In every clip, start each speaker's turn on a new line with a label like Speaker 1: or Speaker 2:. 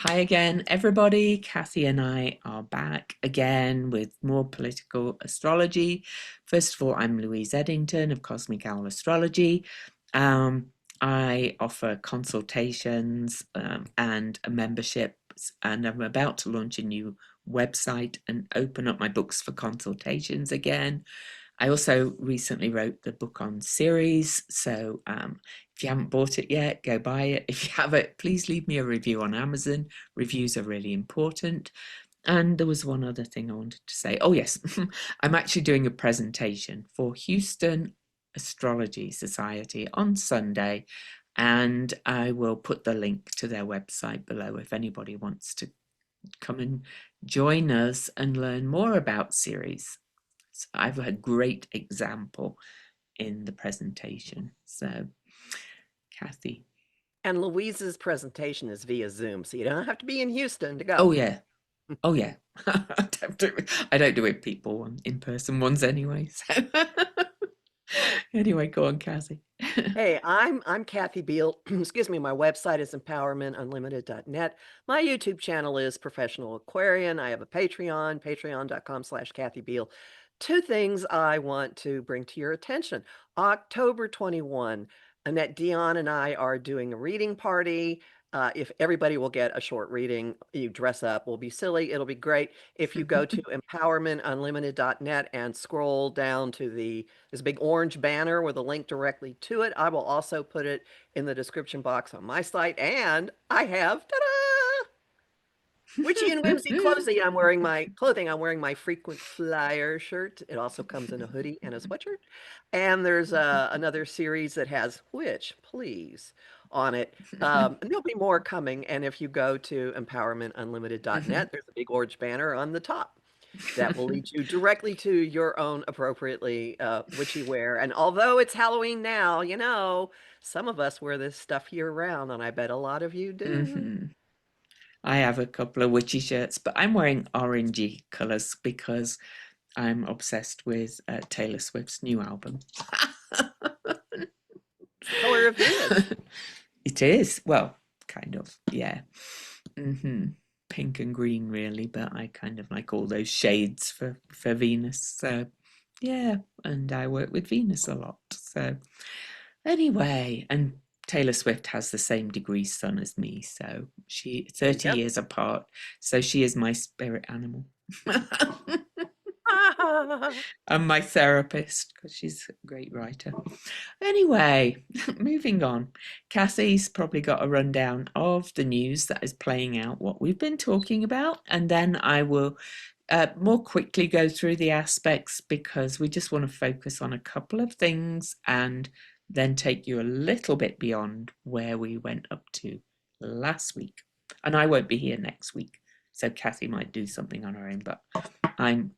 Speaker 1: Hi again, everybody. Kathy and I are back again with more political astrology. First of all, I'm Louise Edington of Cosmic Owl Astrology. Um, I offer consultations and a membership, and I'm about to launch a new website and open up my books for consultations again. I also recently wrote the book on series, so if you haven't bought it yet, go buy it. If you have it, please leave me a review on Amazon. Reviews are really important. And there was one other thing I wanted to say. Oh, yes, I'm actually doing a presentation for Houston Astrology Society on Sunday, and I will put the link to their website below if anybody wants to come and join us and learn more about series. So I have a great example in the presentation. So, Kathy.
Speaker 2: And Louise's presentation is via Zoom, so you don't have to be in Houston to go.
Speaker 1: Oh, yeah. Oh, yeah. I don't do it people in person ones anyway. So. Anyway, go on, Kathy.
Speaker 2: Hey, I'm Kathy Biehl. Excuse me, my website is empowermentunlimited.net. My YouTube channel is Professional Aquarian. I have a Patreon, patreon.com/Kathy Biehl. Two things I want to bring to your attention. October 21, Annette Dion and I are doing a reading party. If everybody will get a short reading, you dress up, we'll be silly, it'll be great. If you go to empowermentunlimited.net and scroll down to this big orange banner with a link directly to it, I will also put it in the description box on my site. And I have, ta-da! Witchy and whimsy clothing. I'm wearing my frequent flyer shirt. It also comes in a hoodie and a sweatshirt. And there's another series that has "Witch, Please" on it. And there'll be more coming. And if you go to empowermentunlimited.net, there's a big orange banner on the top that will lead you directly to your own appropriately witchy wear. And although it's Halloween now, some of us wear this stuff year round, and I bet a lot of you do.
Speaker 1: I have a couple of witchy shirts, but I'm wearing orangey colours because I'm obsessed with Taylor Swift's new album.
Speaker 2: It's the color of Venus.
Speaker 1: It is. Well, kind of, yeah. Pink and green, really, but I kind of like all those shades for Venus. So, yeah, and I work with Venus a lot. So, anyway, and Taylor Swift has the same degree sun as me, so she 30
Speaker 2: Yep.
Speaker 1: years apart. So she is my spirit animal. And my therapist because she's a great writer. Anyway, moving on. Cassie's probably got a rundown of the news that is playing out, what we've been talking about, and then I will more quickly go through the aspects because we just want to focus on a couple of things and then take you a little bit beyond where we went up to last week. And I won't be here next week, so Kathy might do something on her own, but I'm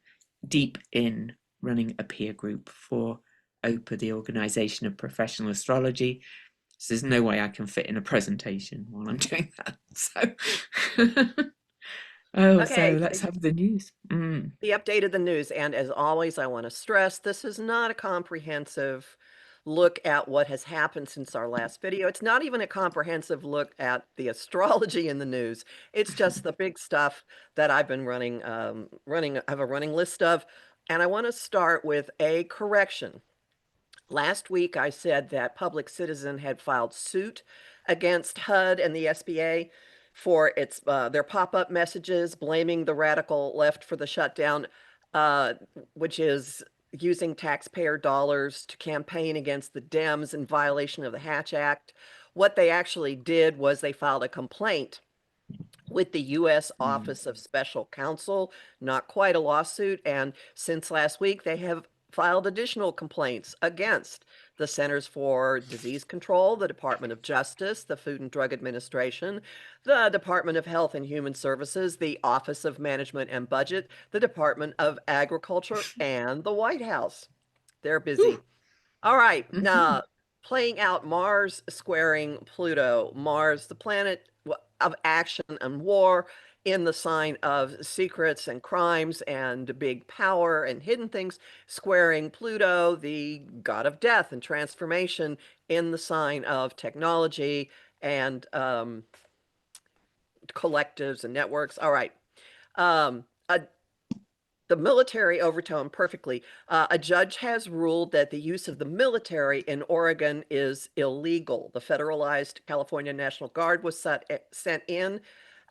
Speaker 1: deep in running a peer group for OPA, the Organisation of Professional Astrology. So there's no way I can fit in a presentation while I'm doing that. So, so
Speaker 2: Okay,
Speaker 1: let's have the news.
Speaker 2: the update of the news. And as always, I want to stress this is not a comprehensive look at what has happened since our last video. It's not even a comprehensive look at the astrology in the news. It's just the big stuff that I've been I have a running list of. And I want to start with a correction. Last week, I said that Public Citizen had filed suit against HUD and the SBA for their pop-up messages blaming the radical left for the shutdown, uh, which is using taxpayer dollars to campaign against the Dems in violation of the Hatch Act. What they actually did was they filed a complaint with the U.S.
Speaker 1: Mm.
Speaker 2: Office of Special Counsel, not quite a lawsuit. And since last week, they have filed additional complaints against the Centers for Disease Control, the Department of Justice, the Food and Drug Administration, the Department of Health and Human Services, the Office of Management and Budget, the Department of Agriculture, and the White House. They're busy. All right.
Speaker 1: Mm-hmm.
Speaker 2: Playing out Mars squaring Pluto. Mars, the planet of action and war, in the sign of secrets and crimes and big power and hidden things, squaring Pluto, the god of death and transformation, in the sign of technology and collectives and networks. All right. Um, a the military overtone perfectly. A judge has ruled that the use of the military in Oregon is illegal. The federalized California National Guard was sent in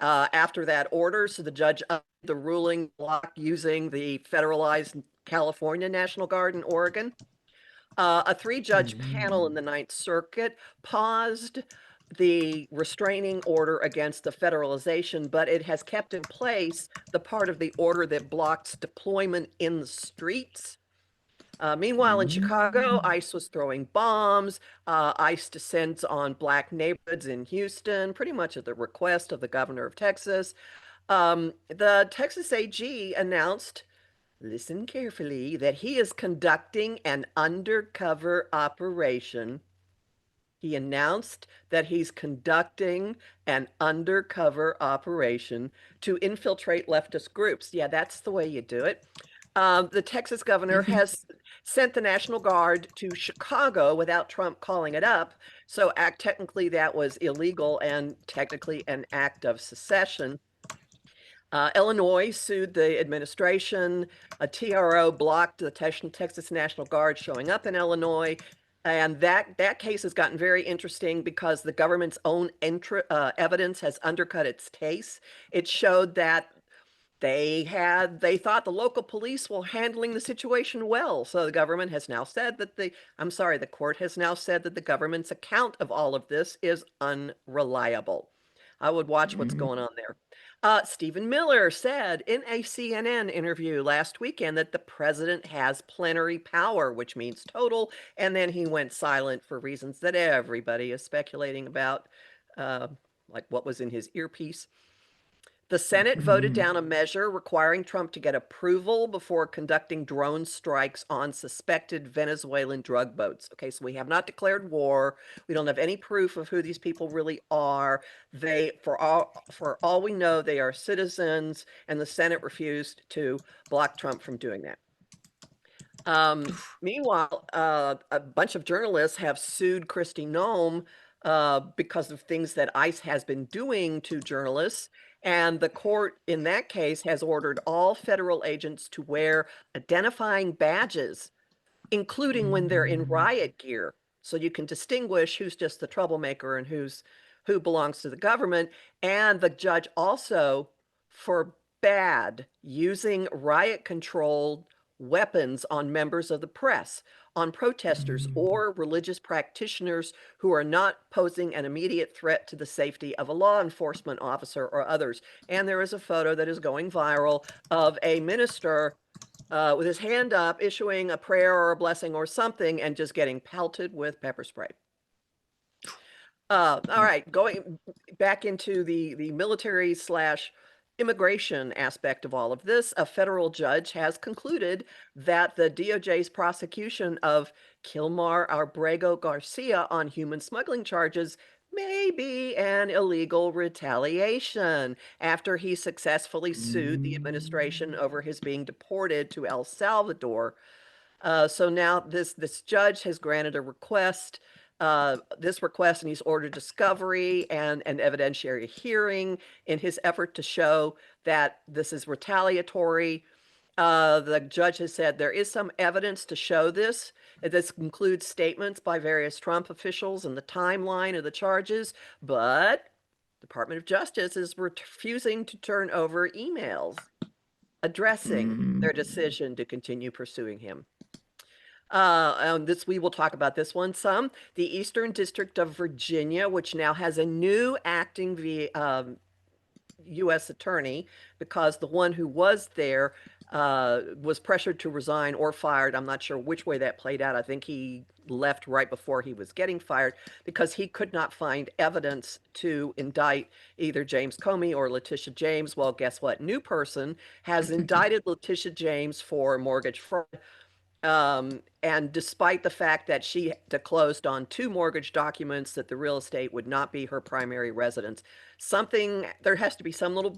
Speaker 2: after that order, so the judge the ruling block using the federalized California National Guard in Oregon. A three-judge panel in the Ninth Circuit paused the restraining order against the federalization, but it has kept in place the part of the order that blocks deployment in the streets. Meanwhile, in Chicago, ICE was throwing bombs. ICE descends on black neighborhoods in Houston, pretty much at the request of the governor of Texas. The Texas AG announced, listen carefully, that he is conducting an undercover operation. He announced that he's conducting an undercover operation to infiltrate leftist groups. Yeah, that's the way you do it. The Texas governor has sent the National Guard to Chicago without Trump calling it up. So technically that was illegal and technically an act of secession. Illinois sued the administration. A TRO blocked the Texas National Guard showing up in Illinois. And that case has gotten very interesting because the government's own evidence has undercut its case. It showed that they thought the local police were handling the situation well. So the government has now said that the court has now said that the government's account of all of this is unreliable. I would watch what's going on there. Stephen Miller said in a CNN interview last weekend that the president has plenary power, which means total, and then he went silent for reasons that everybody is speculating about, like what was in his earpiece. The Senate voted down a measure requiring Trump to get approval before conducting drone strikes on suspected Venezuelan drug boats. Okay, so we have not declared war. We don't have any proof of who these people really are. For all we know, they are citizens, and the Senate refused to block Trump from doing that. Meanwhile, a bunch of journalists have sued Kristi Noem because of things that ICE has been doing to journalists. And the court in that case has ordered all federal agents to wear identifying badges, including when they're in riot gear, so you can distinguish who's just the troublemaker and who belongs to the government. And the judge also forbade using riot controlled weapons on members of the press, on protesters or religious practitioners who are not posing an immediate threat to the safety of a law enforcement officer or others. And there is a photo that is going viral of a minister with his hand up, issuing a prayer or a blessing or something, and just getting pelted with pepper spray. All right, going back into the military slash immigration aspect of all of this, a federal judge has concluded that the DOJ's prosecution of Kilmar Abrego Garcia on human smuggling charges may be an illegal retaliation after he successfully sued the administration over his being deported to El Salvador. So now this judge has granted a request. This request, and he's ordered discovery and an evidentiary hearing in his effort to show that this is retaliatory. The judge has said there is some evidence to show this. This includes statements by various Trump officials and the timeline of the charges, but the Department of Justice is refusing to turn over emails addressing their decision to continue pursuing him. We will talk about this one some. The Eastern District of Virginia, which now has a new acting U.S. attorney, because the one who was there was pressured to resign or fired. I'm not sure which way that played out. I think he left right before he was getting fired because he could not find evidence to indict either James Comey or Letitia James. Well, guess what? New person has indicted Letitia James for mortgage fraud. And despite the fact that she disclosed on 2 mortgage documents that the real estate would not be her primary residence, there has to be some little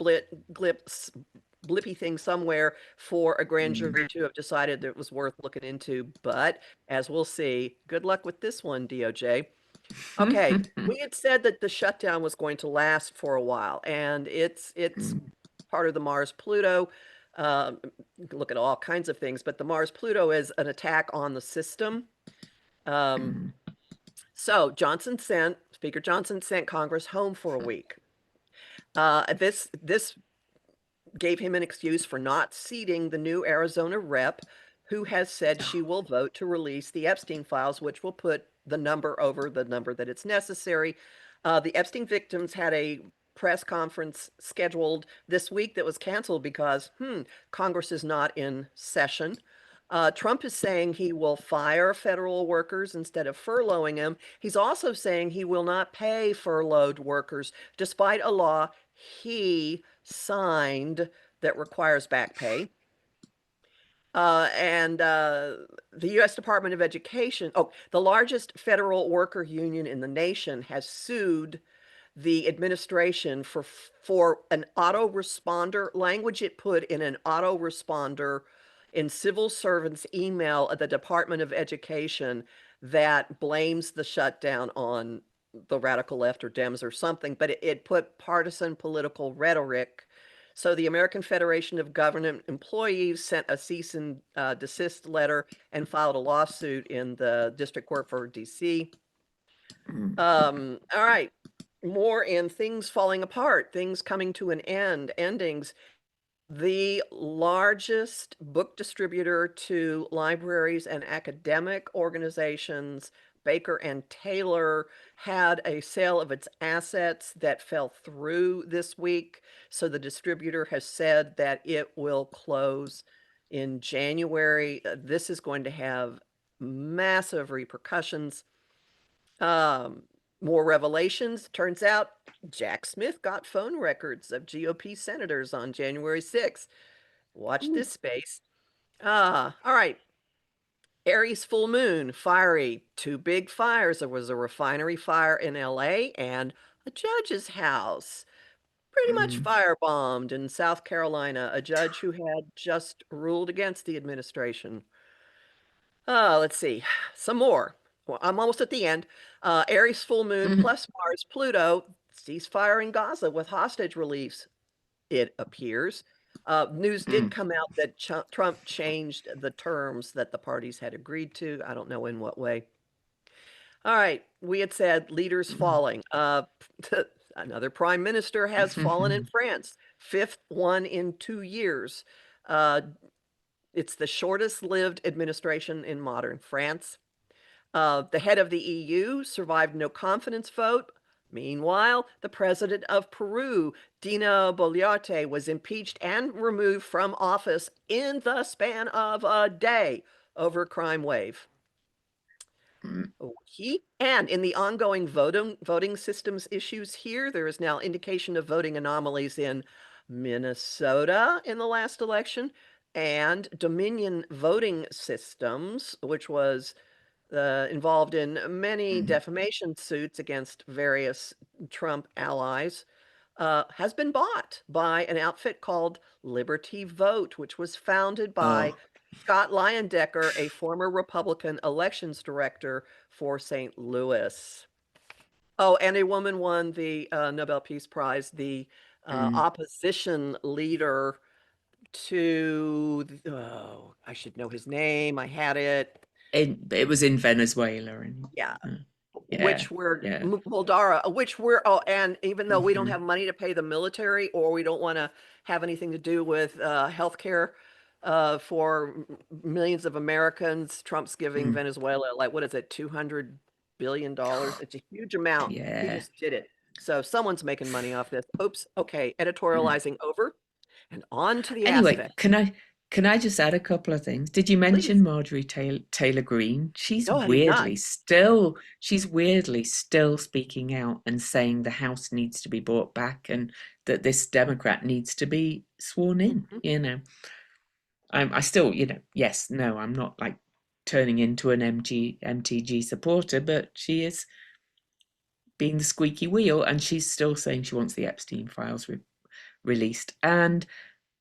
Speaker 2: blippy thing somewhere for a grand jury to have decided that it was worth looking into. But as we'll see, good luck with this one, DOJ. Okay, we had said that the shutdown was going to last for a while, and it's
Speaker 1: Mm,
Speaker 2: part of the Mars-Pluto. You can look at all kinds of things, but the Mars-Pluto is an attack on the system. Um,
Speaker 1: mm,
Speaker 2: so Speaker Johnson sent Congress home for a week. This gave him an excuse for not seating the new Arizona rep, who has said she will vote to release the Epstein files, which will put the number over the number that it's necessary. The Epstein victims had a press conference scheduled this week that was canceled because Congress is not in session. Trump is saying he will fire federal workers instead of furloughing them. He's also saying he will not pay furloughed workers, despite a law he signed that requires back pay. And the U.S. Department of Education, the largest federal worker union in the nation, has sued the administration for an autoresponder language it put in an autoresponder in civil servants' email at the Department of Education that blames the shutdown on the radical left or Dems or something, but it put partisan political rhetoric. So the American Federation of Government Employees sent a cease and desist letter and filed a lawsuit in the district court for DC.
Speaker 1: mm,
Speaker 2: All right. More in things falling apart, things coming to an end, endings. The largest book distributor to libraries and academic organizations, Baker and Taylor, had a sale of its assets that fell through this week. So the distributor has said that it will close in January. This is going to have massive repercussions. Um, More revelations. Turns out Jack Smith got phone records of GOP senators on January 6th. Watch
Speaker 1: mm,
Speaker 2: this space. All right. Aries full moon, fiery, two big fires. There was a refinery fire in LA and a judge's house. Pretty much
Speaker 1: mm,
Speaker 2: firebombed in South Carolina, a judge who had just ruled against the administration. Let's see. Some more. Well, I'm almost at the end. Aries full moon
Speaker 1: mm,
Speaker 2: plus Mars, Pluto, ceasefire in Gaza with hostage release, it appears. News did
Speaker 1: mm,
Speaker 2: come out that Trump changed the terms that the parties had agreed to. I don't know in what way. All right. We had said leaders falling. Another prime minister has fallen in
Speaker 1: mm.
Speaker 2: France, fifth one in 2 years. Uh, it's the shortest lived administration in modern France. The head of the EU survived no confidence vote. Meanwhile, the president of Peru, Dina Boluarte, was impeached and removed from office in the span of a day over crime wave. And in the ongoing voting systems issues here, there is now indication of voting anomalies in Minnesota in the last election and Dominion voting systems, which was involved in many
Speaker 1: Mm.
Speaker 2: defamation suits against various Trump allies, has been bought by an outfit called Liberty Vote, which was founded by
Speaker 1: Oh,
Speaker 2: Scott Leyendecker, a former Republican elections director for St. Louis. Oh, and a woman won the Nobel Peace Prize, the
Speaker 1: mm.
Speaker 2: opposition leader to, oh, I should know his name. I had it.
Speaker 1: It was in Venezuela, and
Speaker 2: Yeah,
Speaker 1: yeah,
Speaker 2: which we're
Speaker 1: yeah.
Speaker 2: Muldara, which we're oh, and even though we don't
Speaker 1: Hmm.
Speaker 2: have money to pay the military or we don't want to have anything to do with healthcare for millions of Americans, Trump's giving
Speaker 1: Mm.
Speaker 2: Venezuela like what is it, $200 billion? It's a huge amount. He
Speaker 1: Yeah.
Speaker 2: just did it. So someone's making money off this. Oops. Okay,
Speaker 1: Mm.
Speaker 2: editorializing over and on to the
Speaker 1: Anyway,
Speaker 2: aspect.
Speaker 1: can I just add a couple of things? Did you mention
Speaker 2: Please.
Speaker 1: Marjorie Taylor Greene?
Speaker 2: No, I did not.
Speaker 1: She's weirdly still speaking out and saying the House needs to be brought back and that this Democrat needs to be sworn in.
Speaker 2: Mhm.
Speaker 1: I still, yes, no, I'm not like turning into an MTG supporter, but she is being the squeaky wheel, and she's still saying she wants the Epstein files released. And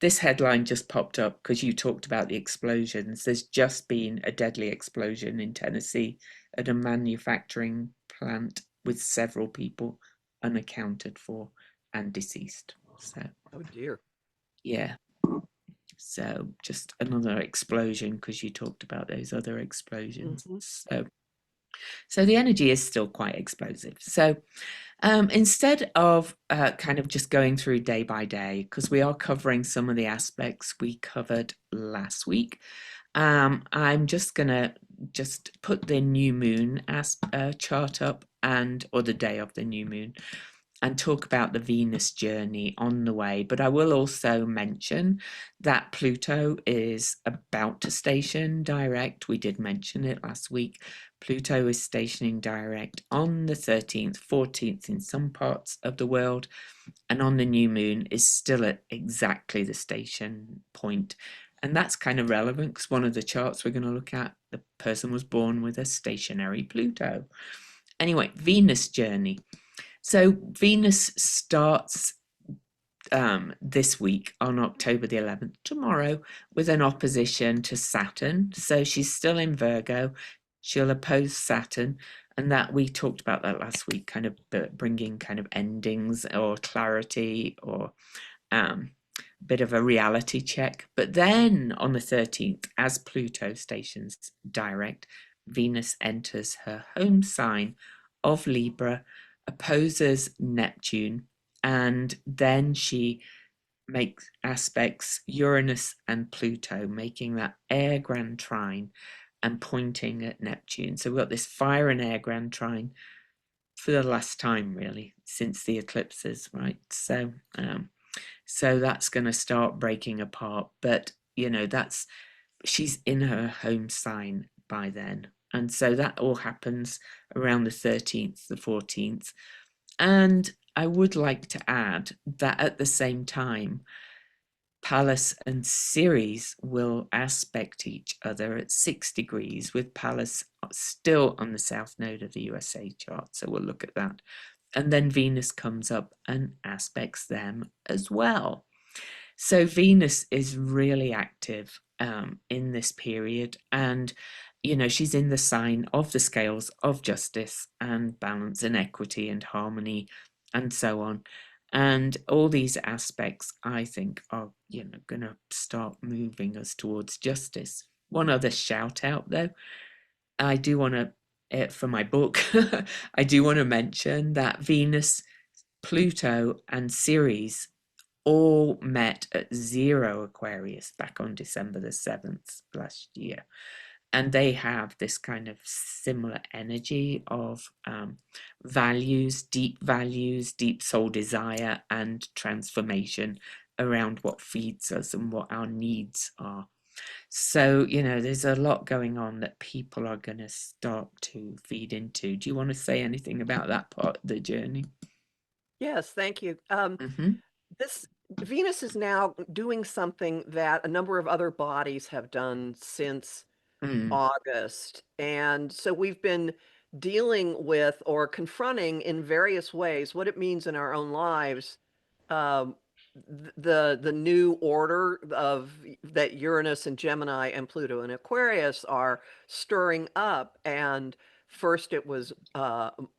Speaker 1: this headline just popped up because you talked about the explosions. There's just been a deadly explosion in Tennessee at a manufacturing plant with several people unaccounted for and deceased. So,
Speaker 2: Oh dear.
Speaker 1: yeah. So, just another explosion because you talked about those other explosions.
Speaker 2: Hmm.
Speaker 1: So the energy is still quite explosive. So, instead of kind of just going through day by day, because we are covering some of the aspects we covered last week, I'm just gonna just put the new moon as chart up, and or the day of the new moon, and talk about the Venus journey on the way. But I will also mention that Pluto is about to station direct. We did mention it last week. Pluto is stationing direct on the 13th, 14th in some parts of the world, and on the new moon is still at exactly the station point. And that's kind of relevant because one of the charts we're going to look at, the person was born with a stationary Pluto. Anyway, Venus journey. So Venus starts this week on October the 11th, tomorrow, with an opposition to Saturn. So she's still in Virgo. She'll oppose Saturn. And that we talked about that last week, kind of bringing kind of endings or clarity or um, bit of a reality check. But then on the 13th, as Pluto stations direct, Venus enters her home sign of Libra, opposes Neptune, and then she makes aspects Uranus and Pluto, making that air grand trine and pointing at Neptune. So we've got this fire and air grand trine for the last time, really, since the eclipses, right? So that's going to start breaking apart. But, she's in her home sign by then. And so that all happens around the 13th, the 14th. And I would like to add that at the same time, Pallas and Ceres will aspect each other at 6 degrees, with Pallas still on the south node of the USA chart. So we'll look at that. And then Venus comes up and aspects them as well. So Venus is really active in this period, and she's in the sign of the scales of justice and balance and equity and harmony, and so on. And all these aspects, I think, are going to start moving us towards justice. One other shout out, though, I do want to, for my book, I do want to mention that Venus, Pluto, and Ceres all met at 0 Aquarius back on December the 7th last year. And they have this kind of similar energy of values, deep soul desire, and transformation around what feeds us and what our needs are. So, there's a lot going on that people are going to start to feed into. Do you want to say anything about that part of the journey?
Speaker 2: Yes, thank you.
Speaker 1: Mm-hmm.
Speaker 2: This Venus is now doing something that a number of other bodies have done since
Speaker 1: Mm,
Speaker 2: August. And so we've been dealing with or confronting in various ways what it means in our own lives, um, the new order of that Uranus and Gemini and Pluto and Aquarius are stirring up. And first it was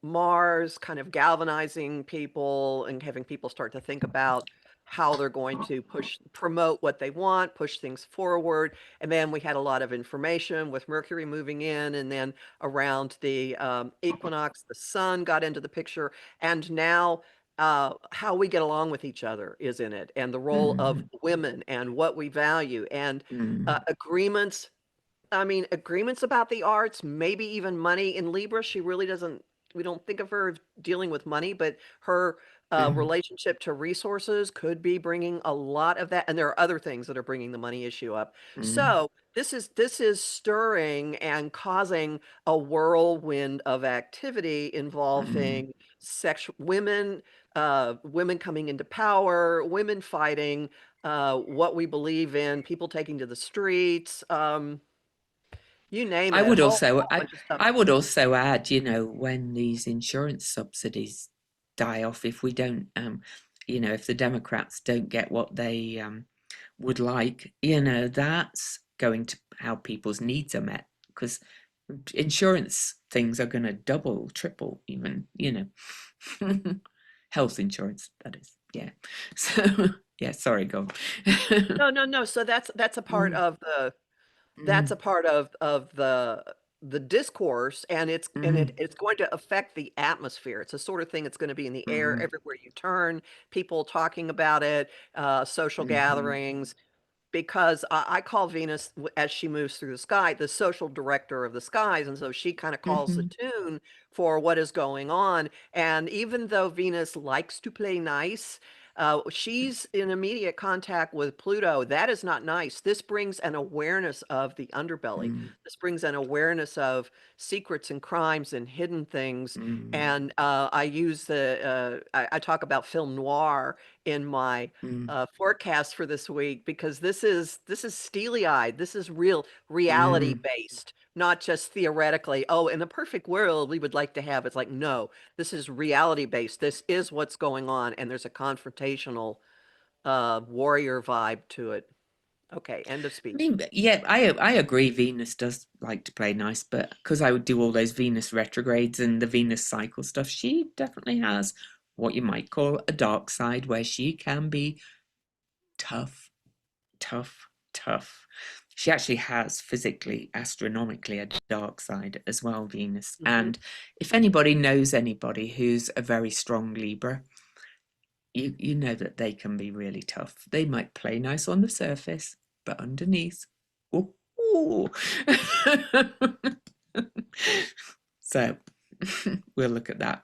Speaker 2: Mars kind of galvanizing people and having people start to think about how they're going to promote what they want, push things forward. And then we had a lot of information with Mercury moving in, and then around the equinox, the sun got into the picture, and now how we get along with each other is in it, and the role of
Speaker 1: mm,
Speaker 2: women and what we value, and
Speaker 1: mm,
Speaker 2: agreements. I mean, agreements about the arts, maybe even money. In Libra, she really doesn't, we don't think of her as dealing with money, but her
Speaker 1: mm,
Speaker 2: relationship to resources could be bringing a lot of that. And there are other things that are bringing the money issue up.
Speaker 1: mm,
Speaker 2: So this is stirring and causing a whirlwind of activity
Speaker 1: mm.
Speaker 2: involving women coming into power, women fighting, what we believe in, people taking to the streets. You name
Speaker 1: I
Speaker 2: it, a
Speaker 1: would
Speaker 2: whole
Speaker 1: also I
Speaker 2: bunch of stuff.
Speaker 1: I would also add, when these insurance subsidies die off, if we don't, if the Democrats don't get what they would like, that's going to how people's needs are met because insurance things are going to double, triple, even, health insurance, that is. Yeah. So, yeah, sorry, go on.
Speaker 2: No, no, no. So that's a part
Speaker 1: Mm,
Speaker 2: of the that's
Speaker 1: mm,
Speaker 2: a part of the discourse, and
Speaker 1: mm,
Speaker 2: it's going to affect the atmosphere. It's a sort of thing that's going to be in the air
Speaker 1: mm,
Speaker 2: everywhere you turn, people talking about it, social
Speaker 1: mhm,
Speaker 2: gatherings, because I call Venus, as she moves through the sky, the social director of the skies. And so she kind of calls the
Speaker 1: mhm,
Speaker 2: tune for what is going on. And even though Venus likes to play nice, she's in immediate contact with Pluto. That is not nice. This brings an awareness of the underbelly.
Speaker 1: mm,
Speaker 2: This brings an awareness of secrets and crimes and hidden things.
Speaker 1: mm,
Speaker 2: And I use I talk about film noir in my
Speaker 1: mm,
Speaker 2: forecast for this week, because this is steely-eyed. This is real reality
Speaker 1: mm,
Speaker 2: based, not just theoretically. Oh, in a perfect world, we would like to have. It's like, no, this is reality based. This is what's going on, and there's a confrontational warrior vibe to it. Okay, end of
Speaker 1: I
Speaker 2: speech.
Speaker 1: mean, yeah, I agree. Venus does like to play nice, but because I would do all those Venus retrogrades and the Venus cycle stuff, she definitely has what you might call a dark side where she can be tough, tough, tough. She actually has physically, astronomically, a dark side as well, Venus.
Speaker 2: Hmm.
Speaker 1: And if anybody knows anybody who's a very strong Libra, you know that they can be really tough. They might play nice on the surface, but underneath, ooh, ooh. So we'll look at that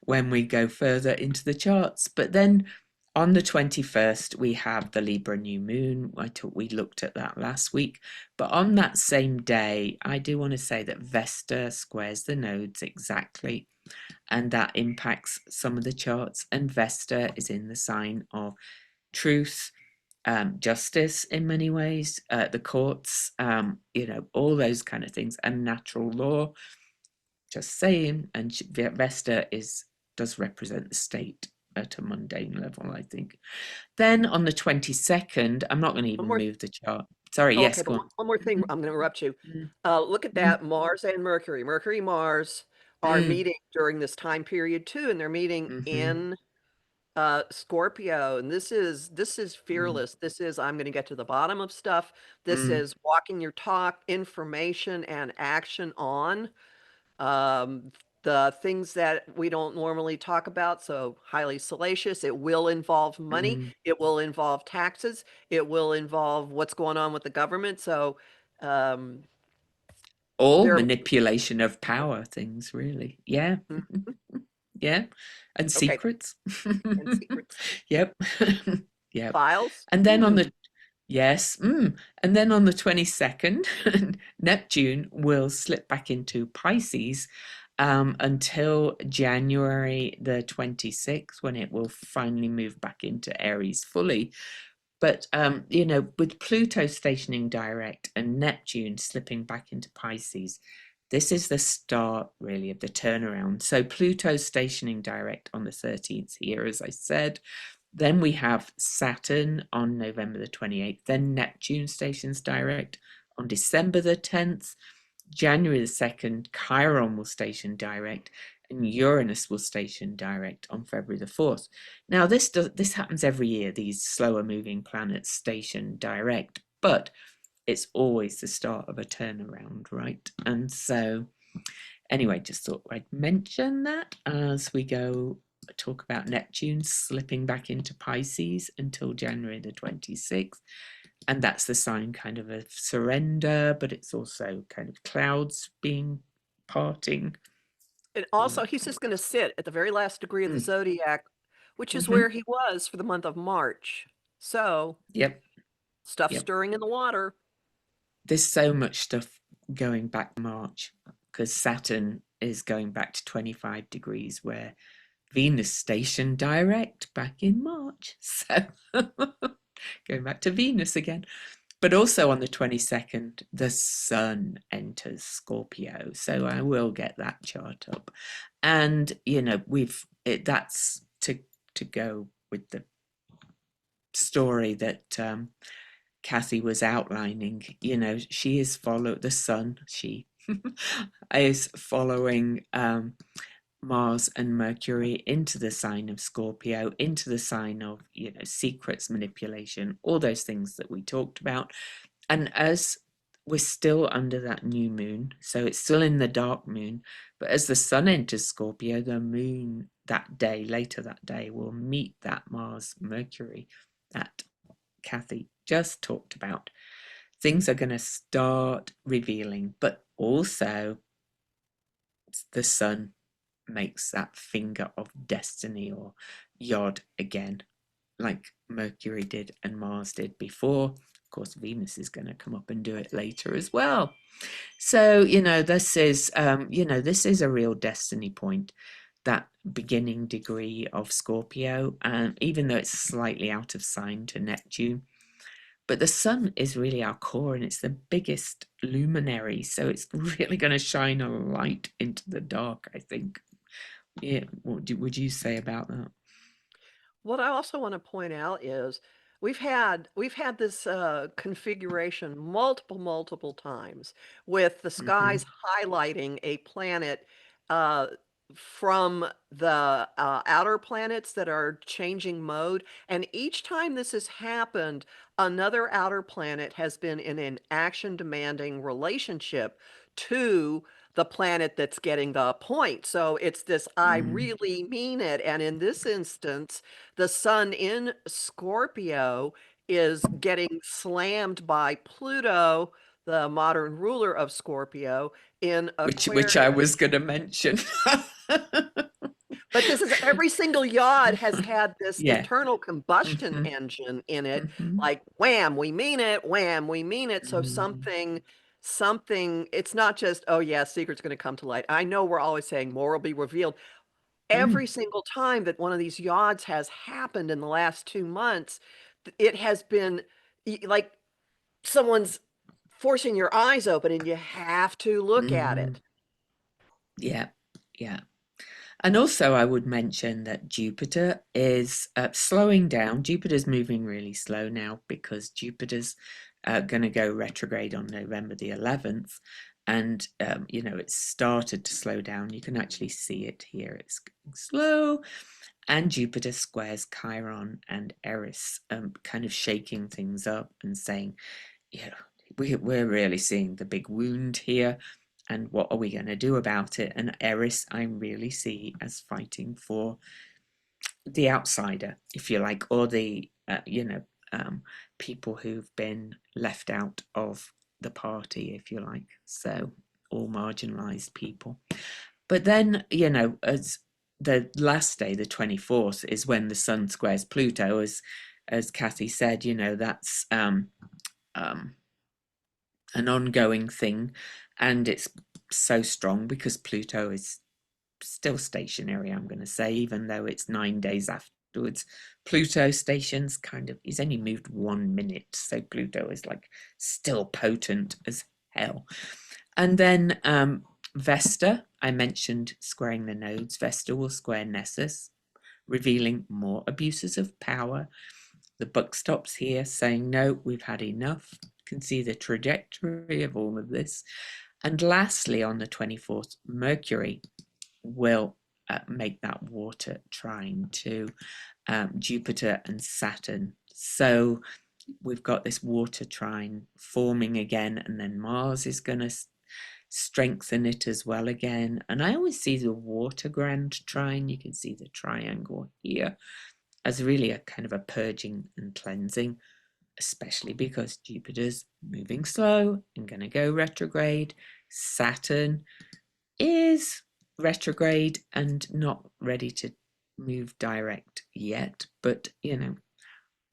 Speaker 1: when we go further into the charts. But then on the 21st, we have the Libra new moon. We looked at that last week. But on that same day, I do want to say that Vesta squares the nodes exactly, and that impacts some of the charts. And Vesta is in the sign of truth, justice in many ways, the courts, all those kind of things, and natural law. Just saying. And Vesta does represent the state at a mundane level, I think. Then on the 22nd, I'm not going to
Speaker 2: One
Speaker 1: even
Speaker 2: more.
Speaker 1: move the chart. Sorry,
Speaker 2: Oh,
Speaker 1: yes,
Speaker 2: okay,
Speaker 1: go
Speaker 2: but
Speaker 1: on.
Speaker 2: one more thing. I'm going to interrupt you.
Speaker 1: Mm,
Speaker 2: Look at
Speaker 1: mm,
Speaker 2: that. Mars and Mercury. Mercury, Mars are
Speaker 1: mm,
Speaker 2: meeting during this time period too, and they're meeting
Speaker 1: mhm,
Speaker 2: in Scorpio. And this is
Speaker 1: mm,
Speaker 2: fearless. This is, I'm going to get to the bottom of stuff. This
Speaker 1: mm.
Speaker 2: is walking your talk, information and action on um, the things that we don't normally talk about. So highly salacious. It will involve money.
Speaker 1: Mm.
Speaker 2: It will involve taxes. It will involve what's going on with the government. So um,
Speaker 1: Or
Speaker 2: there.
Speaker 1: manipulation of power things, really. Yeah, yeah. And
Speaker 2: Okay,
Speaker 1: secrets.
Speaker 2: and secrets.
Speaker 1: Yep. Yep.
Speaker 2: Files.
Speaker 1: And then on the Yes, and then on the 22nd, Neptune will slip back into Pisces until January the 26th, when it will finally move back into Aries fully. But with Pluto stationing direct and Neptune slipping back into Pisces, this is the start really of the turnaround. So Pluto stationing direct on the 13th here, as I said. Then we have Saturn on November the 28th. Then Neptune stations direct on December the 10th. January the 2nd, Chiron will station direct, and Uranus will station direct on February the 4th. Now, this happens every year, these slower moving planets station direct, but it's always the start of a turnaround, right? And so, anyway, just thought I'd mention that as we go talk about Neptune slipping back into Pisces until January the 26th. And that's the sign kind of surrender, but it's also kind of clouds being parting,
Speaker 2: And
Speaker 1: all
Speaker 2: also,
Speaker 1: that
Speaker 2: he's
Speaker 1: kind
Speaker 2: just going to sit at the very last degree of the
Speaker 1: of.
Speaker 2: zodiac, which is
Speaker 1: Mm-hmm.
Speaker 2: where he was for the month of March. So,
Speaker 1: Yep,
Speaker 2: stuff
Speaker 1: yep.
Speaker 2: stirring in the water.
Speaker 1: There's so much stuff going back March because Saturn is going back to 25 degrees, where Venus stationed direct back in March. So going back to Venus again. But also on the 22nd, the Sun enters Scorpio. So I will get that chart up. And, that's to go with the story that Kathy was outlining. She is follow the sun. She is following Mars and Mercury into the sign of Scorpio, into the sign of, secrets, manipulation, all those things that we talked about. And as we're still under that new moon, so it's still in the dark moon, but as the sun enters Scorpio, the moon that day, later that day, will meet that Mars Mercury that Kathy just talked about. Things are going to start revealing, but also the sun makes that finger of destiny or yod again, like Mercury did and Mars did before. Of course, Venus is going to come up and do it later as well. So, this is a real destiny point, that beginning degree of Scorpio, even though it's slightly out of sign to Neptune. But the sun is really our core and it's the biggest luminary. So it's really going to shine a light into the dark, I think. Yeah, would you say about that?
Speaker 2: What I also want to point out is we've had this configuration multiple times with the skies
Speaker 1: Hmm.
Speaker 2: highlighting a planet uh, from the outer planets that are changing mode, and each time this has happened, another outer planet has been in an action-demanding relationship to the planet that's getting the point. So it's this I
Speaker 1: Mm.
Speaker 2: really mean it, and in this instance the sun in Scorpio is getting slammed by Pluto, the modern ruler of Scorpio, in
Speaker 1: Which I
Speaker 2: Aquarius.
Speaker 1: was going to mention.
Speaker 2: But this is every single yacht has had this
Speaker 1: Yeah.
Speaker 2: internal combustion
Speaker 1: Hmm.
Speaker 2: engine in it,
Speaker 1: Hmm.
Speaker 2: like wham, we mean it, wham, we mean it. So
Speaker 1: Hmm.
Speaker 2: something, it's not just, oh yeah, secret's going to come to light. I know we're always saying more will be revealed.
Speaker 1: Mm.
Speaker 2: Every single time that one of these yachts has happened in the last 2 months, it has been like someone's forcing your eyes open and you have to look at
Speaker 1: Mm.
Speaker 2: it.
Speaker 1: Yeah. Yeah. And also, I would mention that Jupiter is slowing down. Jupiter's moving really slow now because Jupiter's going to go retrograde on November the 11th. And, it's started to slow down. You can actually see it here. It's going slow. And Jupiter squares Chiron and Eris, kind of shaking things up and saying, yeah, we're really seeing the big wound here, and what are we going to do about it? And Eris, I really see as fighting for the outsider, if you like, or the people who've been left out of the party, if you like. So all marginalized people. But then, as the last day, the 24th, is when the sun squares Pluto, as Kathy said, that's um, an ongoing thing, and it's so strong because Pluto is still stationary, I'm going to say, even though it's 9 days afterwards. Pluto stations kind of, he's only moved 1 minute, so Pluto is like still potent as hell. And then Vesta, I mentioned squaring the nodes. Vesta will square Nessus, revealing more abuses of power. The buck stops here, saying, no, we've had enough. You can see the trajectory of all of this. And lastly, on the 24th, Mercury will make that water trine to Jupiter and Saturn. So we've got this water trine forming again, and then Mars is going to strengthen it as well again. And I always see the water grand trine, you can see the triangle here, as really a kind of a purging and cleansing, especially because Jupiter's moving slow and going to go retrograde. Saturn is retrograde and not ready to move direct yet, but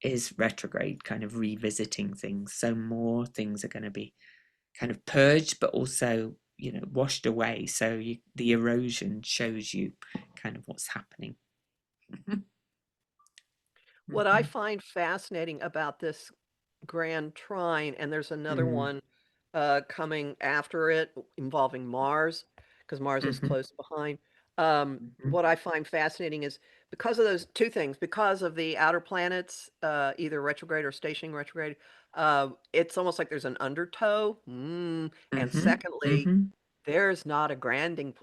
Speaker 1: is retrograde, kind of revisiting things. So more things are going to be kind of purged, but also washed away. So the erosion shows you kind of what's happening.
Speaker 2: What I
Speaker 1: Mhm.
Speaker 2: find fascinating about this grand trine, and there's another
Speaker 1: Mm.
Speaker 2: one coming after it involving Mars, because Mars is
Speaker 1: Mhm.
Speaker 2: close behind.
Speaker 1: Mhm.
Speaker 2: What I find fascinating is because of those two things, because of the outer planets, either retrograde or stationing retrograde, it's almost like there's an undertow. And
Speaker 1: Mhm.
Speaker 2: secondly,
Speaker 1: Mhm.
Speaker 2: there's not a grounding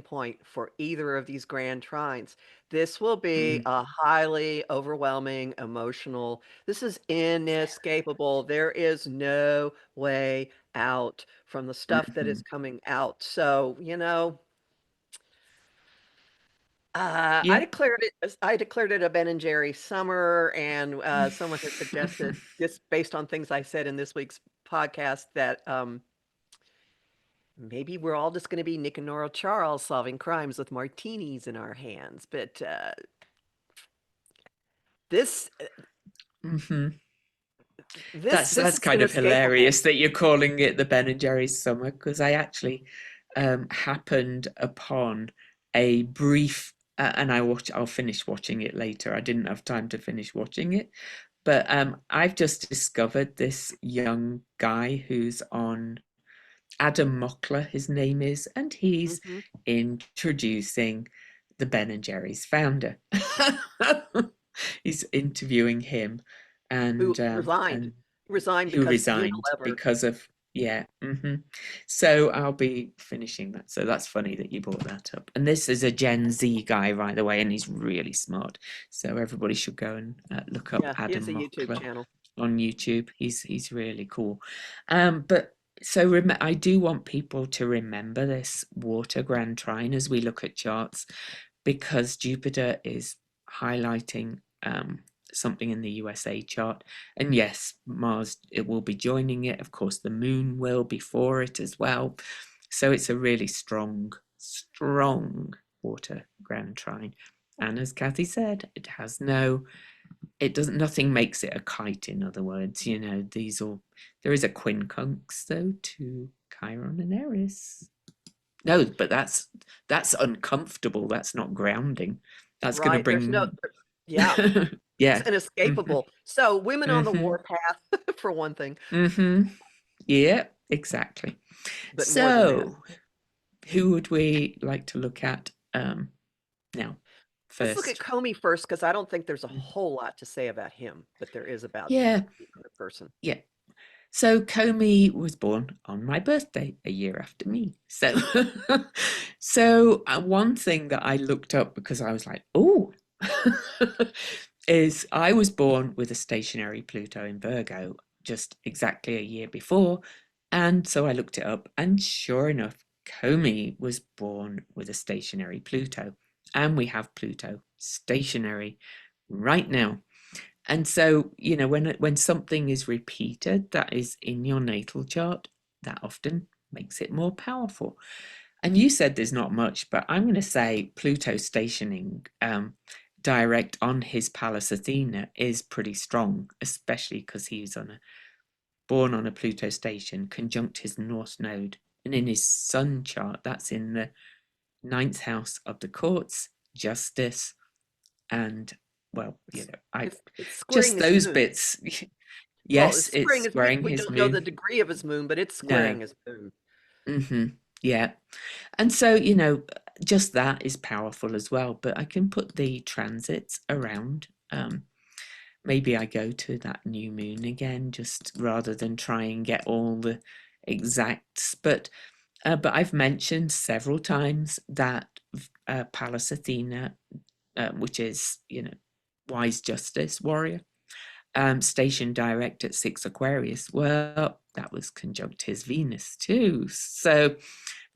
Speaker 2: point for either of these grand trines. This will be
Speaker 1: Mm,
Speaker 2: a highly overwhelming, emotional. This is inescapable. There is no way out from the stuff that is
Speaker 1: mhm.
Speaker 2: coming out. So,
Speaker 1: Yeah.
Speaker 2: I declared it a Ben and Jerry summer, and someone has suggested, just based on things I said in this week's podcast, that maybe we're all just going to be Nick and Nora Charles solving crimes with martinis in our hands. But this
Speaker 1: Mhm.
Speaker 2: this
Speaker 1: That's
Speaker 2: is
Speaker 1: kind of
Speaker 2: inescapable.
Speaker 1: hilarious that you're calling it the Ben and Jerry's summer, because I actually happened upon a brief and I'll finish watching it later. I didn't have time to finish watching it, but I've just discovered this young guy who's on Adam Mockler, his name is, and he's
Speaker 2: Hmm.
Speaker 1: introducing the Ben and Jerry's founder. He's interviewing him,
Speaker 2: Who
Speaker 1: and
Speaker 2: resigned
Speaker 1: who
Speaker 2: because
Speaker 1: resigned
Speaker 2: Unilever.
Speaker 1: because of yeah. So I'll be finishing that. So that's funny that you brought that up. And this is a Gen Z guy, by the way, and he's really smart. So everybody should go and look up
Speaker 2: Yeah, he has
Speaker 1: Adam
Speaker 2: a YouTube
Speaker 1: Mockler
Speaker 2: channel.
Speaker 1: on YouTube. He's really cool. But so I do want people to remember this water grand trine as we look at charts, because Jupiter is highlighting something in the USA chart. And yes, Mars, it will be joining it. Of course, the moon will before it as well. So it's a really strong, strong water grand trine. And as Kathy said, it doesn't, nothing makes it a kite, in other words. There is a quincunx though to Chiron and Eris. No, but that's uncomfortable. That's not grounding. That's going to
Speaker 2: Right.
Speaker 1: bring,
Speaker 2: Yeah, it's
Speaker 1: yeah. Mm-hmm.
Speaker 2: inescapable. So, women on the
Speaker 1: Mm-hmm.
Speaker 2: warpath, for one thing,
Speaker 1: Mm-hmm. Yeah, exactly.
Speaker 2: but more than that.
Speaker 1: So, who would we like to look at now
Speaker 2: Let's look at
Speaker 1: first?
Speaker 2: Comey first, because I don't think there's a whole lot to say about him, but there is about
Speaker 1: Yeah,
Speaker 2: the other person.
Speaker 1: yeah. So Comey was born on my birthday, a year after me. So, one thing that I looked up because I was like, oh, is I was born with a stationary Pluto in Virgo just exactly a year before. And so I looked it up, and sure enough, Comey was born with a stationary Pluto. And we have Pluto stationary right now. And so, when something is repeated that is in your natal chart, that often makes it more powerful. And you said there's not much, but I'm going to say Pluto stationing direct on his Pallas Athena is pretty strong, especially because he's born on a Pluto station, conjunct his North Node. And in his Sun chart, that's in the ninth house of the courts, justice, and well,
Speaker 2: It's
Speaker 1: I
Speaker 2: it's squaring
Speaker 1: just
Speaker 2: his
Speaker 1: those
Speaker 2: moon.
Speaker 1: bits.
Speaker 2: Well,
Speaker 1: Yes,
Speaker 2: it's
Speaker 1: it's
Speaker 2: squaring his moon.
Speaker 1: squaring
Speaker 2: We
Speaker 1: his
Speaker 2: don't know the
Speaker 1: moon.
Speaker 2: degree of his moon, but it's
Speaker 1: No.
Speaker 2: squaring his moon.
Speaker 1: Hmm. Yeah. And so, just that is powerful as well. But I can put the transits around. Maybe I go to that new moon again, just rather than try and get all the exacts. But I've mentioned several times that Pallas Athena, which is, wise justice warrior, stationed direct at 6 Aquarius. Well, that was conjunct his Venus too. So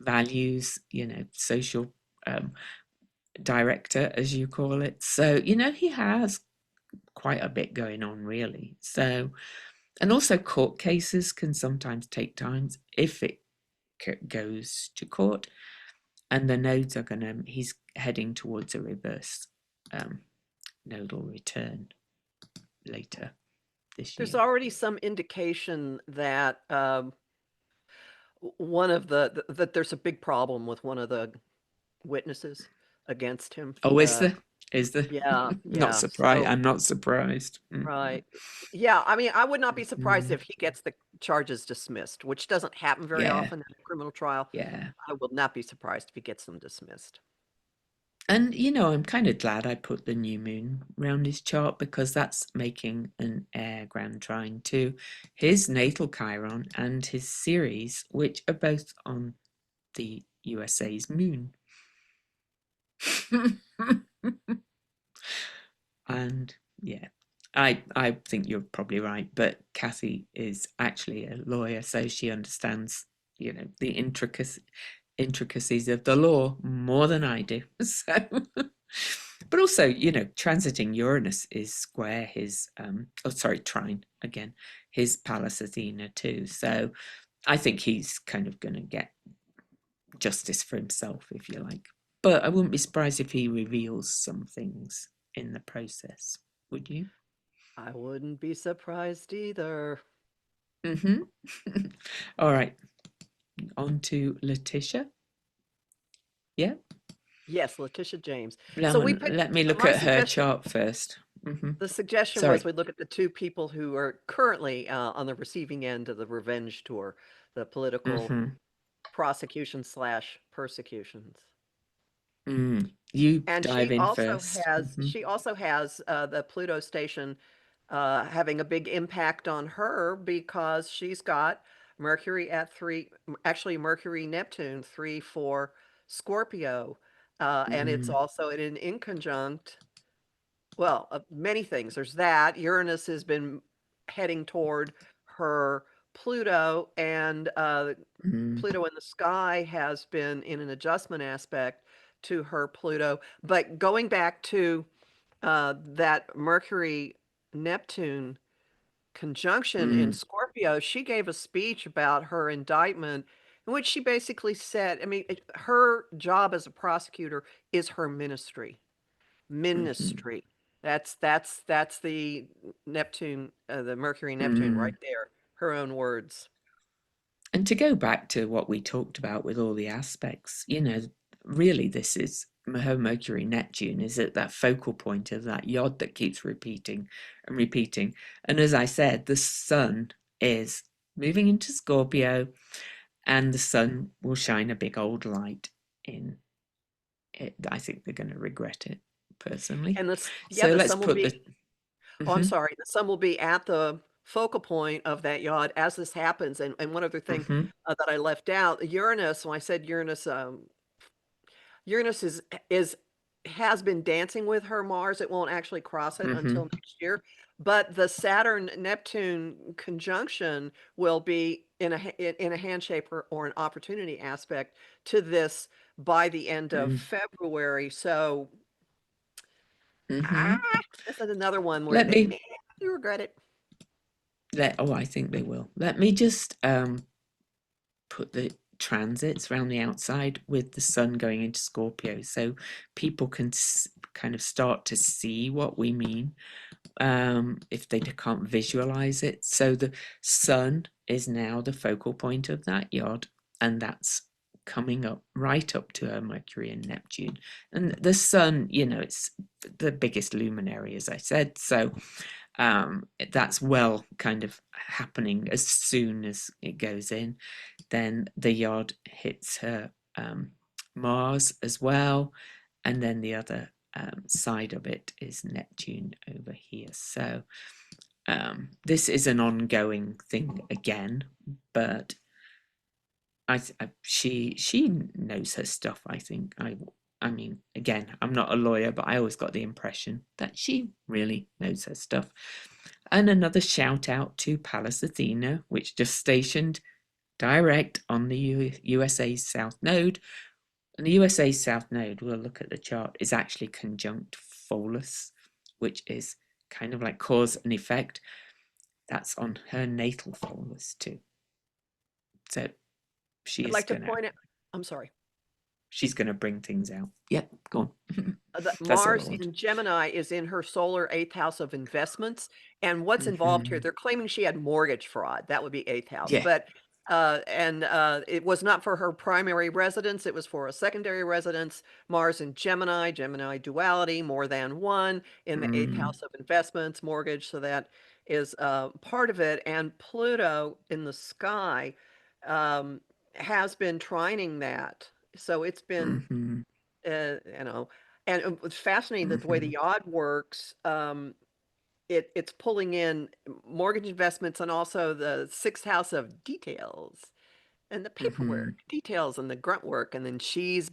Speaker 1: values, social um, director, as you call it. So, he has quite a bit going on, really. So, and also court cases can sometimes take time if it goes to court. And the nodes he's heading towards a reverse um, nodal return later this
Speaker 2: There's
Speaker 1: year.
Speaker 2: already some indication that that there's a big problem with one of the witnesses against him.
Speaker 1: Oh, is there? Is there?
Speaker 2: Yeah,
Speaker 1: Not
Speaker 2: yeah.
Speaker 1: surprised.
Speaker 2: So,
Speaker 1: I'm not surprised.
Speaker 2: right. Yeah, I mean, I would not be surprised
Speaker 1: Mm.
Speaker 2: if he gets the charges dismissed, which doesn't happen very
Speaker 1: Yeah,
Speaker 2: often in a criminal trial.
Speaker 1: yeah.
Speaker 2: I will not be surprised if he gets them dismissed.
Speaker 1: And I'm kind of glad I put the new moon round his chart, because that's making an air grand trine to his natal Chiron and his Ceres, which are both on the USA's moon. And yeah, I think you're probably right, but Kathy is actually a lawyer, so she understands, the intricacies of the law more than I do. So, but also, transiting Uranus is square his trine again, his Pallas Athena too. So I think he's kind of going to get justice for himself, if you like. But I wouldn't be surprised if he reveals some things in the process. Would you?
Speaker 2: I wouldn't be surprised either.
Speaker 1: Mm-hmm. All right, on to Letitia. Yeah.
Speaker 2: Yes, Letitia James.
Speaker 1: Let
Speaker 2: So we
Speaker 1: me,
Speaker 2: picked
Speaker 1: let me look
Speaker 2: my
Speaker 1: at her
Speaker 2: suggestion.
Speaker 1: chart first. Mm-hmm.
Speaker 2: The suggestion was
Speaker 1: Sorry.
Speaker 2: we look at the two people who are currently on the receiving end of the revenge tour, the political
Speaker 1: Mm-hmm.
Speaker 2: prosecution slash persecutions.
Speaker 1: You
Speaker 2: And
Speaker 1: dive
Speaker 2: she
Speaker 1: in
Speaker 2: also
Speaker 1: first.
Speaker 2: has
Speaker 1: Mm-hmm.
Speaker 2: she also has the Pluto station having a big impact on her because she's got Mercury at 3, actually Mercury Neptune 3 for Scorpio, and it's
Speaker 1: Mm-hmm.
Speaker 2: also in an inconjunct. Well, many things. There's that. Uranus has been heading toward her Pluto, and Pluto in the sky has been in an adjustment aspect to her Pluto. But going back to that Mercury Neptune conjunction in
Speaker 1: Mm-hmm.
Speaker 2: Scorpio, she gave a speech about her indictment in which she basically said, I mean, her job as a prosecutor is her ministry.
Speaker 1: Mm-hmm.
Speaker 2: Ministry. That's the Neptune, the Mercury Neptune
Speaker 1: Mm-hmm.
Speaker 2: right there. Her own words.
Speaker 1: And to go back to what we talked about with all the aspects, really this is her Mercury Neptune is at that focal point of that yod that keeps repeating and repeating. And as I said, the sun is moving into Scorpio, and the sun will shine a big old light in it. I think they're going to regret it personally.
Speaker 2: And this, yeah,
Speaker 1: So
Speaker 2: the
Speaker 1: let's
Speaker 2: sun will
Speaker 1: put
Speaker 2: be,
Speaker 1: the.
Speaker 2: oh, I'm
Speaker 1: Mhm,
Speaker 2: sorry, the sun will be at the focal point of that yacht as this happens. And one other thing
Speaker 1: mhm,
Speaker 2: that I left out, Uranus, when I said Uranus, Uranus is has been dancing with her Mars. It won't actually cross it until
Speaker 1: mhm,
Speaker 2: next year. But the Saturn Neptune conjunction will be in a handshape or an opportunity aspect to this by the end of
Speaker 1: mhm,
Speaker 2: February. So ah,
Speaker 1: mhm.
Speaker 2: this is another one where
Speaker 1: Let
Speaker 2: they
Speaker 1: me
Speaker 2: may regret it.
Speaker 1: I think they will. Let me just put the transits around the outside with the sun going into Scorpio, so people can kind of start to see what we mean, if they can't visualize it. So the sun is now the focal point of that yod, and that's coming up right up to her Mercury and Neptune. And the sun, it's the biggest luminary, as I said. So that's well kind of happening as soon as it goes in. Then the yod hits her Mars as well, and then the other side of it is Neptune over here. So this is an ongoing thing again, but she knows her stuff. I think I mean, again, I'm not a lawyer, but I always got the impression that she really knows her stuff. And another shout out to Pallas Athena, which just stationed direct on the USA's South Node. And the USA's South Node, we'll look at the chart, is actually conjunct Pholus, which is kind of like cause and effect. That's on her natal Pholus too. So she
Speaker 2: I'd
Speaker 1: is
Speaker 2: like to
Speaker 1: gonna
Speaker 2: point out, I'm sorry.
Speaker 1: she's gonna bring things out. Yep, go on.
Speaker 2: That
Speaker 1: That's all I
Speaker 2: Mars
Speaker 1: want.
Speaker 2: in Gemini is in her solar eighth house of investments. And what's involved here?
Speaker 1: Mm-hmm.
Speaker 2: They're claiming she had mortgage fraud. That would be eighth house.
Speaker 1: Yeah.
Speaker 2: But it was not for her primary residence. It was for a secondary residence. Mars in Gemini, Gemini duality, more than one in the eighth
Speaker 1: Mm,
Speaker 2: house of investments, mortgage. So that is part of it. And Pluto in the sky um, has been trining that. So it's been
Speaker 1: mm-hmm.
Speaker 2: you know, and it's fascinating that the way
Speaker 1: Mm-hmm.
Speaker 2: the odd works, it's pulling in mortgage investments and also the sixth house of details. and the paperwork
Speaker 1: Mm-hmm.
Speaker 2: details and the grunt work, and then she's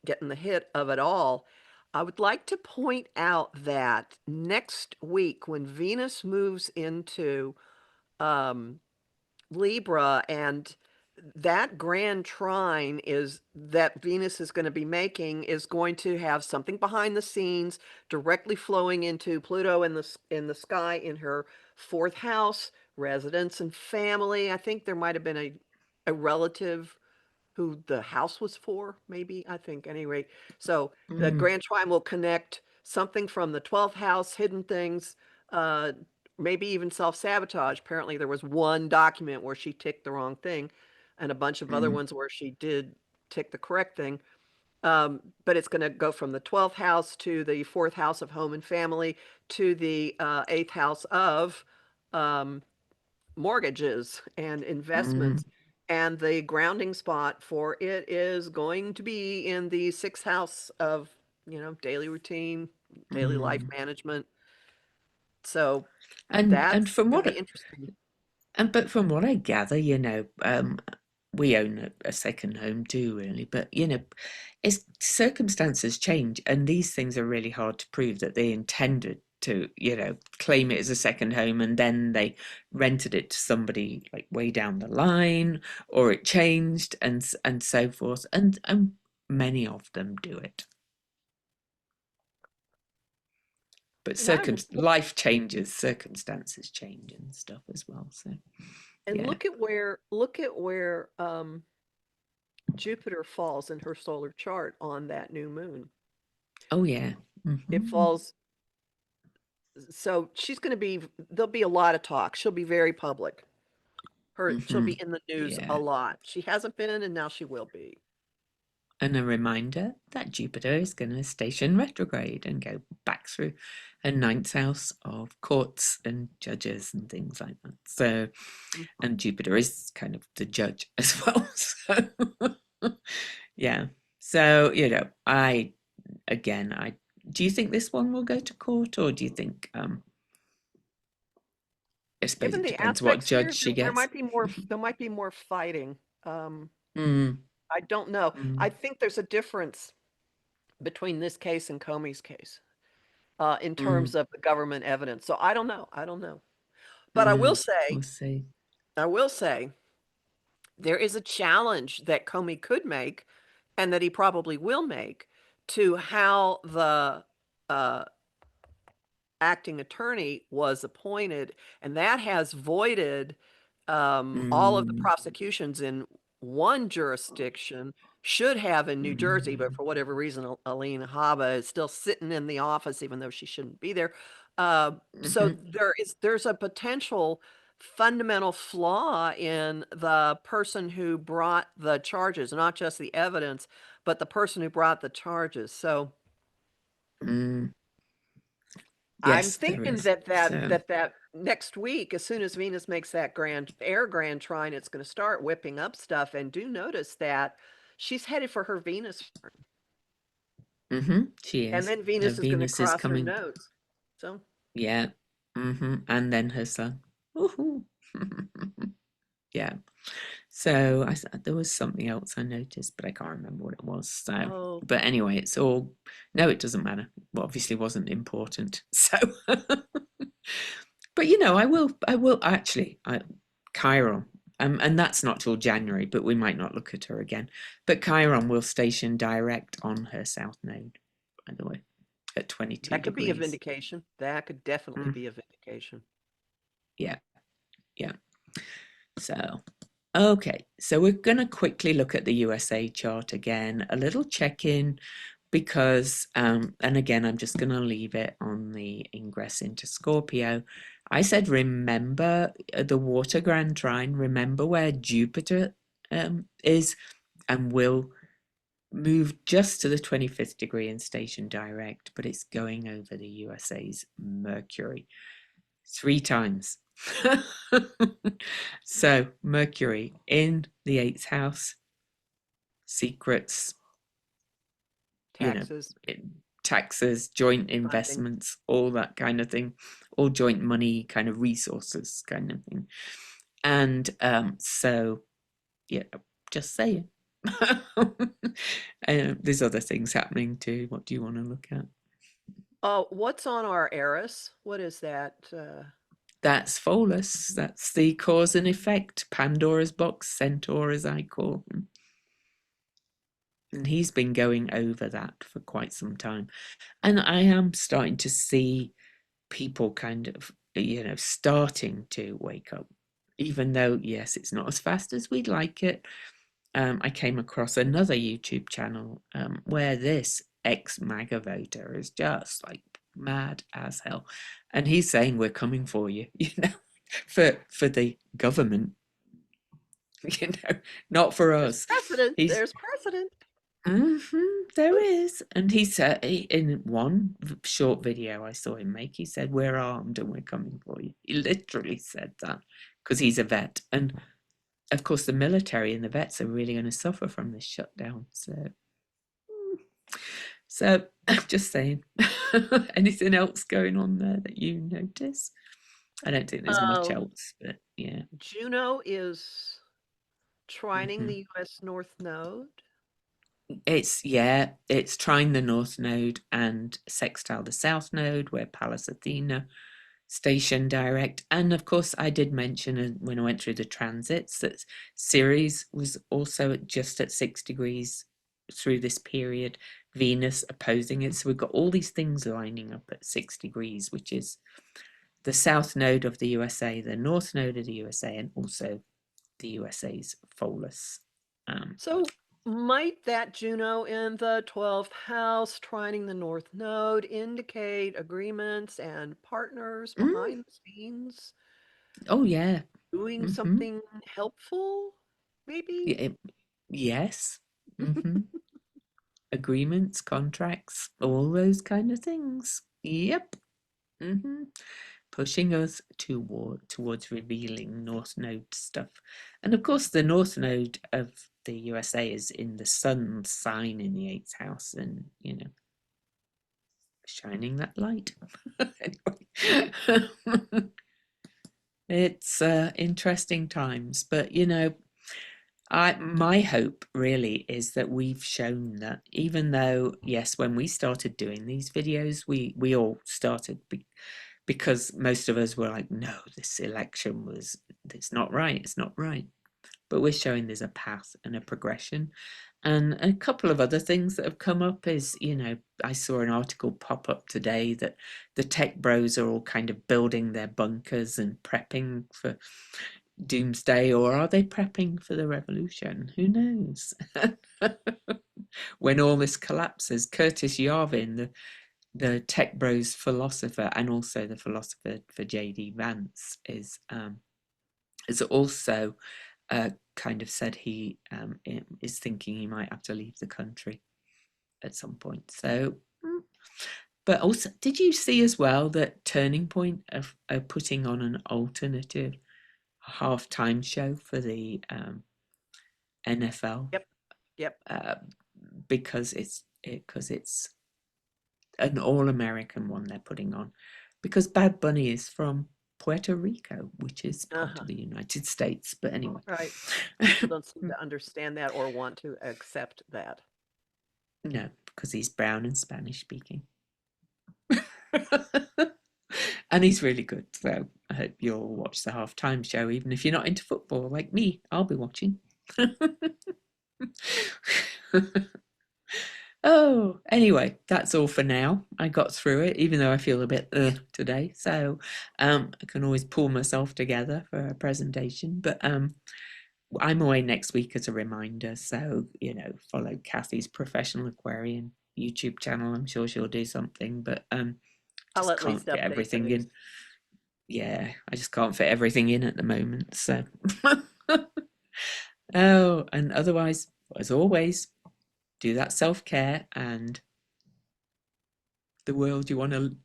Speaker 2: getting the hit of it all. I would like to point out that next week when Venus moves into um, Libra, and that grand trine is that Venus is going to be making is going to have something behind the scenes directly flowing into Pluto in the sky in her fourth house, residence and family. I think there might have been a relative who the house was for, maybe, I think, anyway. So the
Speaker 1: Mm,
Speaker 2: Grand Trine will connect something from the 12th house, hidden things, uh, maybe even self-sabotage. Apparently, there was one document where she ticked the wrong thing, and a bunch of other
Speaker 1: mm,
Speaker 2: ones where she did tick the correct thing. But it's going to go from the 12th house to the fourth house of home and family to the eighth house of um, mortgages and
Speaker 1: mm,
Speaker 2: investments. And the grounding spot for it is going to be in the sixth house of, daily routine, daily life
Speaker 1: mm.
Speaker 2: management. So
Speaker 1: And
Speaker 2: that's
Speaker 1: from
Speaker 2: going to
Speaker 1: what
Speaker 2: be interesting.
Speaker 1: but from what I gather, we own a second home too, really. But it's circumstances change, and these things are really hard to prove that they intended to, claim it as a second home, and then they rented it to somebody like way down the line, or it changed, and so forth. And many of them do it. But
Speaker 2: And I
Speaker 1: life changes, circumstances change, and stuff as well. So
Speaker 2: and
Speaker 1: yeah.
Speaker 2: look at where Jupiter falls in her solar chart on that new moon.
Speaker 1: Oh yeah.
Speaker 2: It
Speaker 1: Hmm.
Speaker 2: falls, so there'll be a lot of talk. She'll be very public. She'll
Speaker 1: Hmm.
Speaker 2: be in the news a
Speaker 1: Yeah.
Speaker 2: lot. She hasn't been, and now she will be.
Speaker 1: And a reminder that Jupiter is going to station retrograde and go back through a ninth house of courts and judges and things like that. So, and Jupiter is kind of the judge as well. So, yeah. So, I do you think this one will go to court, or do you think, I suppose
Speaker 2: Given
Speaker 1: it
Speaker 2: the
Speaker 1: depends what
Speaker 2: aspects
Speaker 1: judge
Speaker 2: here,
Speaker 1: she gets.
Speaker 2: there might be more fighting. Um,
Speaker 1: Mm,
Speaker 2: I don't know. I
Speaker 1: mm,
Speaker 2: think there's a difference between this case and Comey's case, in
Speaker 1: mm,
Speaker 2: terms of the government evidence. So I don't know. I don't know. But
Speaker 1: we'll see.
Speaker 2: I will say, there is a challenge that Comey could make, and that he probably will make, to how the uh, acting attorney was appointed, and that has voided all of the
Speaker 1: Mm,
Speaker 2: prosecutions in one jurisdiction should have in New Jersey, but
Speaker 1: mm,
Speaker 2: for whatever reason, Aline Haba is still sitting in the office, even though she shouldn't be there. So
Speaker 1: mhm,
Speaker 2: there's a potential fundamental flaw in the person who brought the charges, not just the evidence, but the person who brought the charges. So
Speaker 1: mm.
Speaker 2: I'm
Speaker 1: Yes, there
Speaker 2: thinking
Speaker 1: is. So,
Speaker 2: that next week, as soon as Venus makes that grand trine, it's going to start whipping up stuff. And do notice that she's headed for her Venus,
Speaker 1: she
Speaker 2: and
Speaker 1: is.
Speaker 2: then
Speaker 1: Her
Speaker 2: Venus is going to
Speaker 1: Venus is
Speaker 2: cross her
Speaker 1: coming.
Speaker 2: nodes. So
Speaker 1: Yeah. And then her son. Woohoo. Yeah. So there was something else I noticed, but I can't remember what it was. So,
Speaker 2: oh,
Speaker 1: but anyway, it's all, no, it doesn't matter. Well, obviously wasn't important. So, but I will actually, Chiron, and that's not till January, but we might not look at her again. But Chiron will station direct on her south node, by the way, at 22
Speaker 2: that could be a
Speaker 1: degrees.
Speaker 2: vindication. That could definitely
Speaker 1: Mm,
Speaker 2: be a vindication.
Speaker 1: yeah, yeah. So, okay, so we're going to quickly look at the USA chart again, a little check in because, and again, I'm just going to leave it on the ingress into Scorpio. I said, remember the water grand trine, remember where Jupiter is, and will move just to the 25th degree and station direct, but it's going over the USA's Mercury 3 times. So Mercury in the eighth house, secrets, you know,
Speaker 2: Taxes,
Speaker 1: taxes, joint
Speaker 2: funding.
Speaker 1: investments, all that kind of thing, all joint money kind of resources kind of thing. And so, yeah, just saying. There's other things happening too. What do you want to look at?
Speaker 2: Oh, what's on our Eris? What is that?
Speaker 1: That's Pholus. That's the cause and effect. Pandora's box, Centaur, as I call him. And he's been going over that for quite some time. And I am starting to see people kind of, starting to wake up, even though, yes, it's not as fast as we'd like it. I came across another YouTube channel where this ex-MAGA voter is just like mad as hell. And he's saying, we're coming for you, for the government, not for
Speaker 2: There's
Speaker 1: us.
Speaker 2: precedent.
Speaker 1: He's
Speaker 2: There's precedent.
Speaker 1: There is. And he said, in one short video I saw him make, he said, we're armed and we're coming for you. He literally said that because he's a vet. And of course, the military and the vets are really going to suffer from this shutdown. So just saying. Anything else going on there that you notice? I don't think there's much
Speaker 2: Um,
Speaker 1: else, but yeah.
Speaker 2: Juno is trining
Speaker 1: Hmm.
Speaker 2: the US North Node.
Speaker 1: It's trying the North Node and sextile the South Node, where Pallas Athena station direct. And of course, I did mention when I went through the transits that Ceres was also just at 6 degrees through this period, Venus opposing it. So we've got all these things lining up at 6 degrees, which is the South Node of the USA, the North Node of the USA, and also the USA's Pholus.
Speaker 2: So might that Juno in the 12th house trining the North Node indicate agreements and partners
Speaker 1: mm,
Speaker 2: behind the scenes
Speaker 1: oh, yeah.
Speaker 2: doing
Speaker 1: Mm-hmm.
Speaker 2: something helpful? Maybe?
Speaker 1: Yeah, yes. Mm-hmm. Agreements, contracts, all those kind of things. Yep. Hmm. Pushing us towards revealing North Node stuff. And of course, the North Node of the USA is in the sun sign in the eighth house, and shining that light. Anyway, it's interesting times, but my hope really is that we've shown that even though, yes, when we started doing these videos, we all started because most of us were like, no, this election it's not right, it's not right. But we're showing there's a path and a progression. And a couple of other things that have come up is, I saw an article pop up today that the tech bros are all kind of building their bunkers and prepping for doomsday, or are they prepping for the revolution? Who knows? When all this collapses, Curtis Yarvin, the tech bros philosopher and also the philosopher for JD Vance, is also kind of said he is thinking he might have to leave the country at some point. So, but also, did you see as well that Turning Point are putting on an alternative halftime show for the NFL
Speaker 2: Yep. Yep.
Speaker 1: uh, because it's an all-American one they're putting on, because Bad Bunny is from Puerto Rico, which is part
Speaker 2: Uh-huh.
Speaker 1: of the United States. But anyway,
Speaker 2: Right. People don't seem to understand that or want to accept that.
Speaker 1: no, because he's brown and Spanish speaking. And he's really good. So I hope you'll watch the halftime show, even if you're not into football like me. I'll be watching. Oh, anyway, that's all for now. I got through it, even though I feel a bit today. So I can always pull myself together for a presentation. But I'm away next week as a reminder. So, follow Kathy's Professional Aquarian YouTube channel. I'm sure she'll do something, but
Speaker 2: I'll
Speaker 1: just
Speaker 2: at least
Speaker 1: can't fit
Speaker 2: update
Speaker 1: everything
Speaker 2: things.
Speaker 1: in. Yeah, I just can't fit everything in at the moment. So, oh, and otherwise, as always, do that self care and the world you want to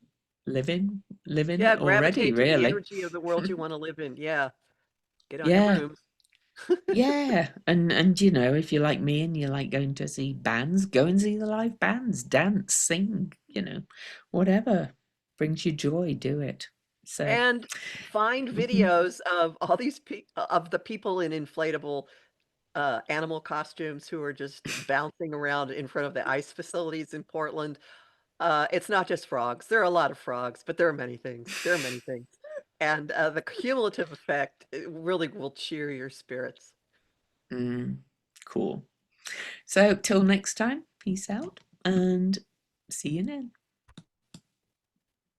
Speaker 1: live in
Speaker 2: Yeah,
Speaker 1: already,
Speaker 2: gravitate to the
Speaker 1: really.
Speaker 2: energy of the world you want to live in. Yeah. Get on your
Speaker 1: Yeah,
Speaker 2: brooms.
Speaker 1: yeah, and if you're like me and you like going to see bands, go and see the live bands, dance, sing, whatever brings you joy, do it. So,
Speaker 2: And find videos of all these of the people in inflatable animal costumes who are just bouncing around in front of the ice facilities in Portland. It's not just frogs. There are a lot of frogs, but there are many things. There are many things. And the cumulative effect it really will cheer your spirits.
Speaker 1: cool. So, till next time, peace out and see you then.